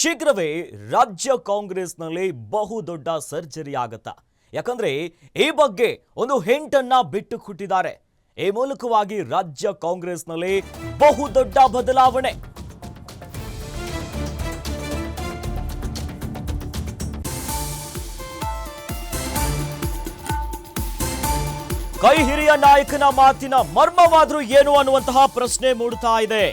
ಶೀಘ್ರವೇ ರಾಜ್ಯ ಕಾಂಗ್ರೆಸ್ನಲ್ಲಿ ಬಹುದೊಡ್ಡ ಸರ್ಜರಿ ಆಗತ್ತಾ? ಯಾಕಂದ್ರೆ ಈ ಬಗ್ಗೆ ಒಂದು ಹಿಂಟನ್ನ ಬಿಟ್ಟು ಕೊಟ್ಟಿದ್ದಾರೆ. ಈ ಮೂಲಕವಾಗಿ ರಾಜ್ಯ ಕಾಂಗ್ರೆಸ್ನಲ್ಲಿ ಬಹುದೊಡ್ಡ ಬದಲಾವಣೆ. ಕೈ ಹಿರಿಯ ನಾಯಕನ ಮಾತಿನ ಮರ್ಮವಾದ್ರೂ ಏನು ಅನ್ನುವಂತಹ ಪ್ರಶ್ನೆ ಮೂಡ್ತಾ ಇದೆ.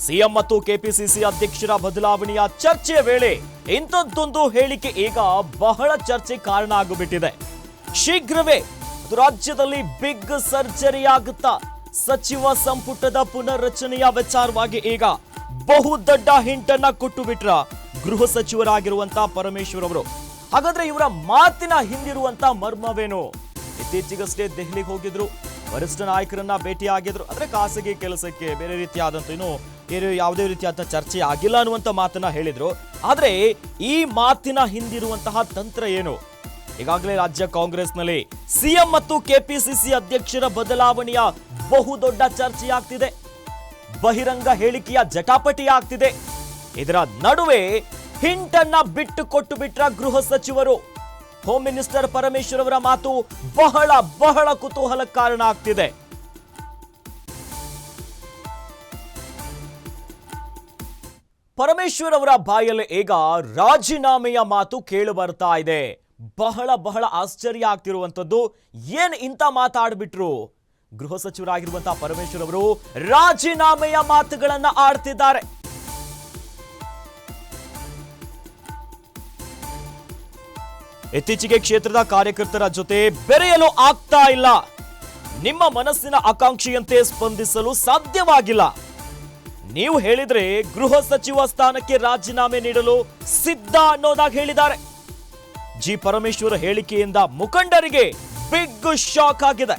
ಸಿಎಂ ಮತ್ತು ಕೆಪಿಸಿಸಿ ಅಧ್ಯಕ್ಷರ ಬದಲಾವಣೆಯ ಚರ್ಚೆಯ ವೇಳೆ ಇಂಥದ್ದೊಂದು ಹೇಳಿಕೆ ಈಗ ಬಹಳ ಚರ್ಚೆ ಕಾರಣ ಆಗಿಬಿಟ್ಟಿದೆ. ಶೀಘ್ರವೇ ರಾಜ್ಯದಲ್ಲಿ ಬಿಗ್ ಸರ್ಜರಿ ಆಗುತ್ತಾ? ಸಚಿವ ಸಂಪುಟದ ಪುನರ್ರಚನೆಯ ವಿಚಾರವಾಗಿ ಈಗ ಬಹುದೊಡ್ಡ ಹಿಂಟನ್ನ ಕೊಟ್ಟು ಬಿಟ್ರ ಗೃಹ ಸಚಿವರಾಗಿರುವಂತಹ ಪರಮೇಶ್ವರ್ ಅವರು. ಹಾಗಾದ್ರೆ ಇವರ ಮಾತಿನ ಹಿಂದಿರುವಂತ ಮರ್ಮವೇನು? ಇತ್ತೀಚೆಗಷ್ಟೇ ದೆಹಲಿಗೆ ಹೋಗಿದ್ರು, ವರಿಷ್ಠ ನಾಯಕರನ್ನ ಭೇಟಿಯಾಗಿದ್ರು. ಅಂದ್ರೆ ಖಾಸಗಿ ಕೆಲಸಕ್ಕೆ ಬೇರೆ ರೀತಿಯಾದಂತ ಯಾವುದೇ ರೀತಿಯಾದ ಚರ್ಚೆ ಆಗಿಲ್ಲ ಅನ್ನುವಂತ ಮಾತನ್ನ ಹೇಳಿದ್ರು. ಆದ್ರೆ ಈ ಮಾತಿನ ಹಿಂದಿರುವಂತಹ ತಂತ್ರ ಏನು? ಈಗಾಗಲೇ ರಾಜ್ಯ ಕಾಂಗ್ರೆಸ್ನಲ್ಲಿ ಸಿಎಂ ಮತ್ತು ಕೆಪಿಸಿಸಿ ಅಧ್ಯಕ್ಷರ ಬದಲಾವಣೆಯ ಬಹುದೊಡ್ಡ ಚರ್ಚೆಯಾಗ್ತಿದೆ. ಬಹಿರಂಗ ಹೇಳಿಕೆಯ ಜಟಾಪಟಿ ಆಗ್ತಿದೆ. ಇದರ ನಡುವೆ ಹಿಂಟನ್ನ ಬಿಟ್ಟು ಕೊಟ್ಟು ಬಿಟ್ರ ಗೃಹ ಸಚಿವರು. ಹೋಮ್ ಮಿನಿಸ್ಟರ್ ಪರಮೇಶ್ವರ್ ಅವರ ಮಾತು ಬಹಳ ಕುತೂಹಲ ಕಾರಣ ಆಗ್ತಿದೆ. ಪರಮೇಶ್ವರ್ ಅವರ ಬಾಯಲ್ಲಿ ಈಗ ರಾಜೀನಾಮೆಯ ಮಾತು ಕೇಳಿ ಬರ್ತಾ ಇದೆ. ಬಹಳ ಆಶ್ಚರ್ಯ ಆಗ್ತಿರುವಂತದ್ದು, ಏನ್ ಇಂತ ಮಾತಾಡ್ಬಿಟ್ರು? ಗೃಹ ಸಚಿವರಾಗಿರುವಂತಹ ಪರಮೇಶ್ವರ್ ಅವರು ರಾಜೀನಾಮೆಯ ಮಾತುಗಳನ್ನ ಆಡ್ತಿದ್ದಾರೆ. ಇತ್ತೀಚೆಗೆ ಕ್ಷೇತ್ರದ ಕಾರ್ಯಕರ್ತರ ಜೊತೆ ಬೆರೆಯಲು ಆಗ್ತಾ ಇಲ್ಲ. ನಿಮ್ಮ ಮನಸ್ಸಿನ ಆಕಾಂಕ್ಷೆಯಂತೆ ಸ್ಪಂದಿಸಲು ಸಾಧ್ಯವಾಗಿಲ್ಲ. ನೀವು ಹೇಳಿದ್ರೆ ಗೃಹ ಸಚಿವ ಸ್ಥಾನಕ್ಕೆ ರಾಜೀನಾಮೆ ನೀಡಲು ಸಿದ್ಧ ಅನ್ನೋದಾಗಿ ಹೇಳಿದ್ದಾರೆ. ಜಿ ಪರಮೇಶ್ವರ್ ಹೇಳಿಕೆಯಿಂದ ಮುಖಂಡರಿಗೆ ಬಿಗ್ ಶಾಕ್ ಆಗಿದೆ.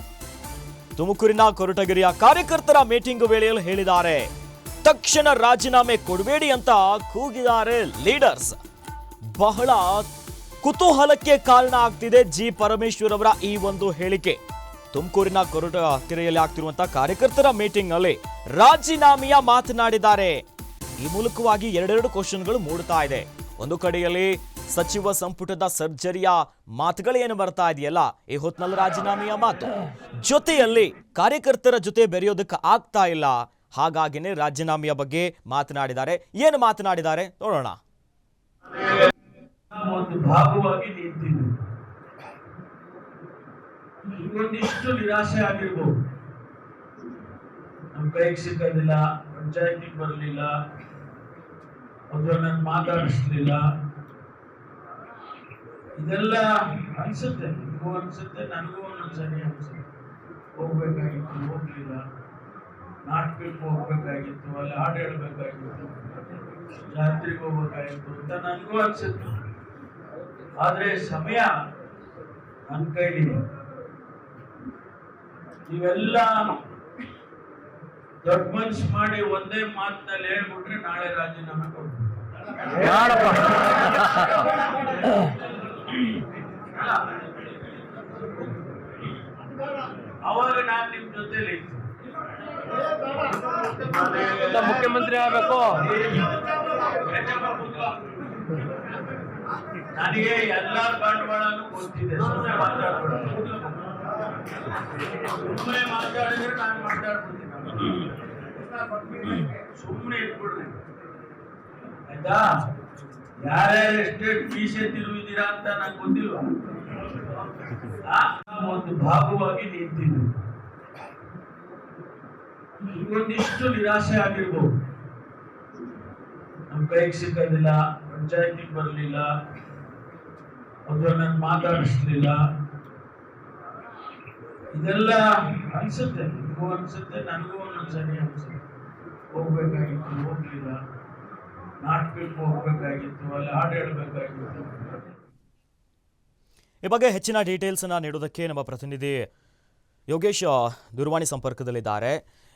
ತುಮಕೂರಿನ ಕೊರಟಗೆರೆಯ ಕಾರ್ಯಕರ್ತರ ಮೀಟಿಂಗ್ ವೇಳೆಯಲ್ಲಿ ಹೇಳಿದ್ದಾರೆ. ತಕ್ಷಣ ರಾಜೀನಾಮೆ ಕೊಡಬೇಡಿ ಅಂತ ಕೂಗಿದ್ದಾರೆ ಲೀಡರ್ಸ್. ಬಹಳ ಕುತೂಹಲಕ್ಕೆ ಕಾರಣ ಆಗ್ತಿದೆ ಜಿ ಪರಮೇಶ್ವರ್ ಅವರ ಈ ಒಂದು ಹೇಳಿಕೆ. ತುಮಕೂರಿನ ಕೊರಟಗೆರೆಯಲ್ಲಿ ಆಗ್ತಿರುವಂತಹ ಕಾರ್ಯಕರ್ತರ ಮೀಟಿಂಗ್ ನಲ್ಲಿ ರಾಜೀನಾಮೆಯ ಮಾತನಾಡಿದ್ದಾರೆ. ಈ ಮೂಲಕವಾಗಿ ಎರಡೆರಡು ಕ್ವಶನ್ಗಳು ಮೂಡ್ತಾ ಇದೆ. ಒಂದು ಕಡೆಯಲ್ಲಿ ಸಚಿವ ಸಂಪುಟದ ಸರ್ಜರಿಯ ಮಾತುಗಳು ಏನು ಬರ್ತಾ ಇದೆಯಲ್ಲ, ಈ ಹೊತ್ನಲ್ಲಿ ರಾಜೀನಾಮೆಯ ಮಾತು, ಜೊತೆಯಲ್ಲಿ ಕಾರ್ಯಕರ್ತರ ಜೊತೆ ಬೆರೆಯೋದಕ್ಕೆ ಆಗ್ತಾ ಇಲ್ಲ. ಹಾಗಾಗಿನೇ ರಾಜೀನಾಮೆಯ ಬಗ್ಗೆ ಮಾತನಾಡಿದ್ದಾರೆ. ಏನು ಮಾತನಾಡಿದ್ದಾರೆ ನೋಡೋಣ. ಒಂದು ಭಾಗವಾಗಿ ನಿಂತಿದ್ದು ಇವೊಂದಿಷ್ಟು ನಿರಾಶೆ ಆಗಿರ್ಬೋದು. ನಮ್ಮ ಕೈಗೆ ಸಿಕ್ಕೋದಿಲ್ಲ, ಪಂಚಾಯತಿಗೆ ಬರಲಿಲ್ಲ, ಅಥವಾ ನನ್ನ ಮಾತಾಡಿಸ್ಲಿಲ್ಲ, ಇದೆಲ್ಲ ಅನ್ಸುತ್ತೆ. ನಿಮಗೂ ಅನ್ಸುತ್ತೆ, ನನಗೂ ಒಂದೊಂದ್ಸರಿ ಅನ್ಸುತ್ತೆ. ಹೋಗ್ಬೇಕಾಗಿತ್ತು, ಹೋಗ್ಲಿಲ್ಲ, ನಾಟಕಕ್ಕೆ ಹೋಗ್ಬೇಕಾಗಿತ್ತು, ಅಲ್ಲಿ ಹಾಡು ಹೇಳ್ಬೇಕಾಗಿತ್ತು, ಜಾತ್ರೆಗೆ ಹೋಗ್ಬೇಕಾಗಿತ್ತು ಅಂತ ನನಗೂ ಅನ್ಸುತ್ತೆ. ಆದ್ರೆ ಸಮಯ ನನ್ನ ಕೈಲಿದೆ. ನೀವೆಲ್ಲ ದೊಡ್ಡ ಮನ್ಸು ಮಾಡಿ ಒಂದೇ ಮಾತಿನಲ್ಲಿ ಹೇಳ್ಬಿಟ್ರೆ ನಾಳೆ ರಾಜೀನಾಮೆ ಕೊಡ್ತೀನಿ. ಅವಾಗ ನಾನು ನಿಮ್ ಜೊತೆಲಿ ಮುಖ್ಯಮಂತ್ರಿ ಆಗಬೇಕು. ನನಗೆ ಎಲ್ಲ ಬಂಡವಾಳನೂ ಗೊತ್ತಿದೆ. ಸುಮ್ಮನೆ ಮಾತಾಡಿದ್ರೆ ನಾನು ಮಾತಾಡ್ಬಿಡ್ತೀನಿ. ಸುಮ್ಮನೆ ಇಟ್ಬಿಡ್ರಿ ಆಯ್ತಾ? ಯಾರ್ಯಾರು ಎಸ್ಟೇಟ್ ಮೀಸೆ ತಿರುವಿದ್ದೀರಾ ಅಂತ ನಂಗೆ ಗೊತ್ತಿಲ್ವಾ? ಒಂದು ಭಾಗವಾಗಿ ನಿಂತಿದ್ದು ಇವೊಂದಿಷ್ಟು ನಿರಾಶೆ ಆಗಿರ್ಬೋದು. ನಮ್ಮ ಕೈಗೆ ಸಿಕ್ಕೋದಿಲ್ಲ, ಪಂಚಾಯತಿಗೆ ಬರಲಿಲ್ಲ, ಅಥವಾ ನನ್ನ ಮಾತಾಡಿಸ್ಲಿಲ್ಲ, ಇದೆಲ್ಲ ಅನ್ಸುತ್ತೆ. ನಿಮಗೂ ಅನ್ಸುತ್ತೆ, ನನಗೂ ಒಂದೊಂದ್ಸರಿ ಅನ್ಸುತ್ತೆ. ಹೋಗ್ಬೇಕಾಗಿತ್ತು, ಹೋಗ್ಲಿಲ್ಲ, ನಾಟಕಕ್ಕೆ ಹೋಗ್ಬೇಕಾಗಿತ್ತು, ಅಲ್ಲಿ ಹಾಡು ಹೇಳ್ಬೇಕಾಗಿತ್ತು. ಈ ಬಗ್ಗೆ ಹೆಚ್ಚಿನ ಡೀಟೇಲ್ಸ್ ಅನ್ನ ನೀಡೋದಕ್ಕೆ ನಮ್ಮ ಪ್ರತಿನಿಧಿ ಯೋಗೇಶ್ ದೂರವಾಣಿ ಸಂಪರ್ಕದಲ್ಲಿದ್ದಾರೆ.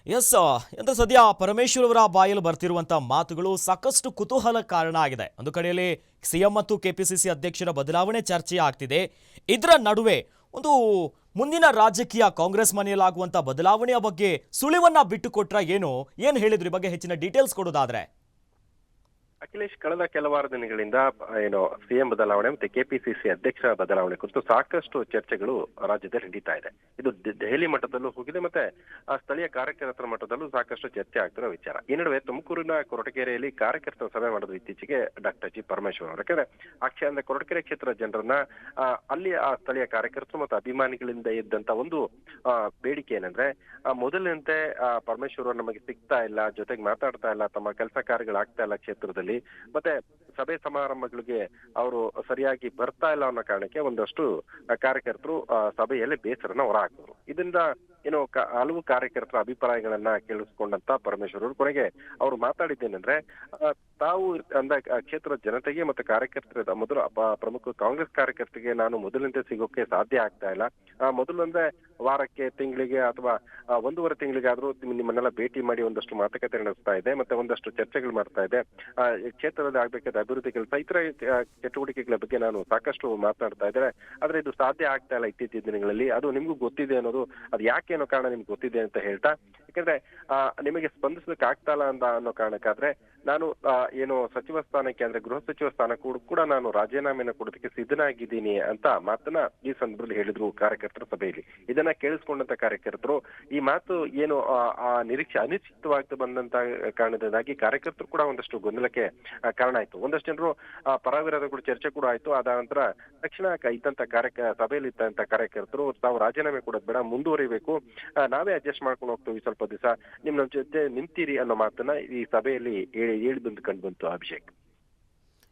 ಎಸ್, ಅಂದ್ರೆ ಸದ್ಯ ಪರಮೇಶ್ವರ್ ಅವರ ಬಾಯಲ್ಲಿ ಬರ್ತಿರುವಂತಹ ಮಾತುಗಳು ಸಾಕಷ್ಟು ಕುತೂಹಲ ಕಾರಣ ಆಗಿದೆ. ಒಂದು ಕಡೆಯಲ್ಲಿ ಸಿಎಂ ಮತ್ತು ಕೆಪಿಸಿಸಿ ಅಧ್ಯಕ್ಷರ ಬದಲಾವಣೆ ಚರ್ಚೆ ಆಗ್ತಿದೆ. ಇದರ ನಡುವೆ ಒಂದು ಮುಂದಿನ ರಾಜಕೀಯ ಕಾಂಗ್ರೆಸ್ ಮನೆಯಲ್ಲಾಗುವಂತ ಬದಲಾವಣೆಯ ಬಗ್ಗೆ ಸುಳಿವನ್ನ ಬಿಟ್ಟುಕೊಟ್ರ ಏನು ಹೇಳಿದ್ರು? ಈ ಬಗ್ಗೆ ಹೆಚ್ಚಿನ ಡೀಟೇಲ್ಸ್ ಕೊಡೋದಾದ್ರೆ ಅಖಿಲೇಶ್ ಕಳೆದ ಕೆಲವಾರು ದಿನಗಳಿಂದ ಏನು ಸಿಎಂ ಬದಲಾವಣೆ ಮತ್ತೆ ಕೆಪಿಸಿಸಿ ಅಧ್ಯಕ್ಷರ ಬದಲಾವಣೆ ಕುರಿತು ಸಾಕಷ್ಟು ಚರ್ಚೆಗಳು ರಾಜ್ಯದಲ್ಲಿ ನಡೀತಾ ಇದೆ. ಇದು ದೆಹಲಿ ಮಟ್ಟದಲ್ಲೂ ಹೋಗಿದೆ ಮತ್ತೆ ಸ್ಥಳೀಯ ಕಾರ್ಯಕರ್ತರ ಮಟ್ಟದಲ್ಲೂ ಸಾಕಷ್ಟು ಚರ್ಚೆ ಆಗ್ತಿರೋ ವಿಚಾರ. ಈ ನಡುವೆ ತುಮಕೂರಿನ ಕೊರಟಗೆರೆಯಲ್ಲಿ ಕಾರ್ಯಕರ್ತರ ಸಭೆ ಮಾಡಿದ್ರು ಇತ್ತೀಚೆಗೆ ಡಾಕ್ಟರ್ ಜಿ ಪರಮೇಶ್ವರ್ ಅವರು. ಯಾಕಂದ್ರೆ ಅಂದ್ರೆ ಕೊರಟಗೆರೆ ಕ್ಷೇತ್ರದ ಜನರನ್ನ ಅಲ್ಲಿ ಆ ಸ್ಥಳೀಯ ಕಾರ್ಯಕರ್ತರು ಮತ್ತು ಅಭಿಮಾನಿಗಳಿಂದ ಇದ್ದಂತ ಒಂದು ಬೇಡಿಕೆ ಏನಂದ್ರೆ ಮೊದಲಿನಂತೆ ಪರಮೇಶ್ವರ್ ನಮಗೆ ಸಿಗ್ತಾ ಇಲ್ಲ, ಜೊತೆಗೆ ಮಾತಾಡ್ತಾ ಇಲ್ಲ, ತಮ್ಮ ಕೆಲಸ ಕಾರ್ಯಗಳಾಗ್ತಾ ಇಲ್ಲ ಕ್ಷೇತ್ರದಲ್ಲಿ, ಮತ್ತೆ ಸಭೆ ಸಮಾರಂಭಗಳಿಗೆ ಅವರು ಸರಿಯಾಗಿ ಬರ್ತಾ ಇಲ್ಲ ಅನ್ನೋ ಕಾರಣಕ್ಕೆ ಒಂದಷ್ಟು ಕಾರ್ಯಕರ್ತರು ಸಭೆಯಲ್ಲಿ ಬೇಸರನ ಹೊರಹಾಕಿದ್ರು. ಇದರಿಂದ ಏನು ಹಲವು ಕಾರ್ಯಕರ್ತರ ಅಭಿಪ್ರಾಯಗಳನ್ನ ಕೇಳಿಸ್ಕೊಂಡಂತ ಪರಮೇಶ್ವರ್ ಅವರು ಕೊನೆಗೆ ಅವರು ಮಾತಾಡಿದ್ದೇನೆಂದ್ರೆ ತಾವು ಅಂದ ಕ್ಷೇತ್ರದ ಜನತೆಗೆ ಮತ್ತೆ ಕಾರ್ಯಕರ್ತರ ಮೊದಲು ಪ್ರಮುಖ ಕಾಂಗ್ರೆಸ್ ಕಾರ್ಯಕರ್ತರಿಗೆ ನಾನು ಮೊದಲಿನಂತೆ ಸಿಗೋಕೆ ಸಾಧ್ಯ ಆಗ್ತಾ ಇಲ್ಲ. ಮೊದಲು ಅಂದ್ರೆ ವಾರಕ್ಕೆ, ತಿಂಗಳಿಗೆ ಅಥವಾ 1.5 ತಿಂಗಳಿಗಾದ್ರೂ ನಿಮ್ಮನ್ನೆಲ್ಲ ಭೇಟಿ ಮಾಡಿ ಒಂದಷ್ಟು ಮಾತುಕತೆ ನಡೆಸ್ತಾ ಇದೆ, ಮತ್ತೆ ಒಂದಷ್ಟು ಚರ್ಚೆಗಳು ಮಾಡ್ತಾ ಇದೆ. ಕ್ಷೇತ್ರದಲ್ಲಿ ಆಗ್ಬೇಕಾದ ಅಭಿವೃದ್ಧಿ ಕೆಲಸ, ಇತರ ಚಟುವಟಿಕೆಗಳ ಬಗ್ಗೆ ನಾನು ಸಾಕಷ್ಟು ಮಾತನಾಡ್ತಾ ಇದ್ದಾರೆ. ಆದ್ರೆ ಇದು ಸಾಧ್ಯ ಆಗ್ತಾ ಇಲ್ಲ ಇತ್ತೀಚಿನ ದಿನಗಳಲ್ಲಿ. ಅದು ನಿಮ್ಗೂ ಗೊತ್ತಿದೆ ಅನ್ನೋದು, ಅದು ಯಾಕೇನೋ ಕಾರಣ ನಿಮ್ಗೆ ಗೊತ್ತಿದೆ ಅಂತ ಹೇಳ್ತಾ, ಯಾಕಂದ್ರೆ ನಿಮಗೆ ಸ್ಪಂದಿಸಲಿಕ್ಕೆ ಆಗ್ತಾ ಇಲ್ಲ ಅನ್ನೋ ಕಾರಣಕ್ಕಾದ್ರೆ ನಾನು ಏನು ಸಚಿವ ಸ್ಥಾನಕ್ಕೆ ಅಂದ್ರೆ ಗೃಹ ಸಚಿವ ಸ್ಥಾನ ಕೂಡ ನಾನು ರಾಜೀನಾಮೆಯನ್ನು ಕೊಡೋದಕ್ಕೆ ಸಿದ್ಧನಾಗಿದ್ದೀನಿ ಅಂತ ಮಾತನ್ನ ಈ ಸಂದರ್ಭದಲ್ಲಿ ಹೇಳಿದ್ರು ಕಾರ್ಯಕರ್ತರ ಸಭೆಯಲ್ಲಿ. ಇದನ್ನ ಕೇಳಿಸ್ಕೊಂಡಂತ ಕಾರ್ಯಕರ್ತರು ಈ ಮಾತು ಏನು ನಿರೀಕ್ಷೆ ಅನಿಶ್ಚಿತವಾಗಿ ಬಂದಂತ ಕಾರಣದಿಂದಾಗಿ ಕಾರ್ಯಕರ್ತರು ಕೂಡ ಒಂದಷ್ಟು ಗೊಂದಲಕ್ಕೆ ಕಾರಣ ಆಯ್ತು. ಒಂದಷ್ಟು ಜನರು ಪರ ವಿರೋಧ ಕೂಡ ಚರ್ಚೆ ಕೂಡ ಆಯ್ತು. ಅದ ನಂತರ ತಕ್ಷಣ ಇದ್ದಂತ ಸಭೆಯಲ್ಲಿ ಇದ್ದಂತ ಕಾರ್ಯಕರ್ತರು ತಾವು ರಾಜೀನಾಮೆ ಕೊಡೋದ್ ಬೇಡ, ಮುಂದುವರಿಬೇಕು, ನಾವೇ ಅಡ್ಜಸ್ಟ್ ಮಾಡ್ಕೊಂಡು ಹೋಗ್ತೀವಿ, ಸ್ವಲ್ಪ ದಿವಸ ನಿಮ್ಮ ಜೊತೆ ನಿಂತೀರಿ ಅನ್ನೋ ಮಾತನ್ನ ಈ ಸಭೆಯಲ್ಲಿ ಹೇಳಿ ಬಂದು ಕಂಡು ಬಂತು. ಅಭಿಷೇಕ್.